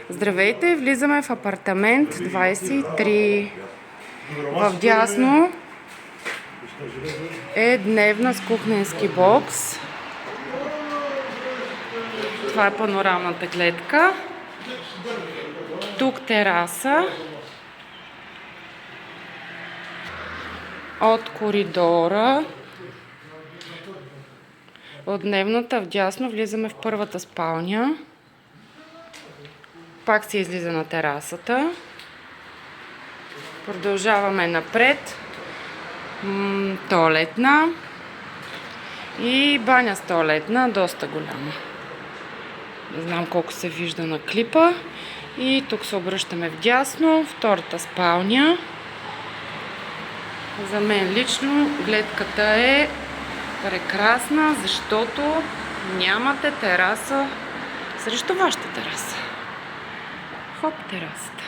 Здравейте, влизаме в апартамент 23. Вдясно е дневна с кухненски бокс. Това е панорамната гледка. Тук тераса. От коридора. От дневната вдясно влизаме в първата спалня. Пак се излиза на терасата. Продължаваме напред. Тоалетна. И баня с тоалетна, доста голяма. Не знам колко се вижда на клипа. И тук се обръщаме вдясно. Втората спалня. За мен лично гледката е прекрасна, защото нямате тераса срещу вашата тераса. Хоп, терасата.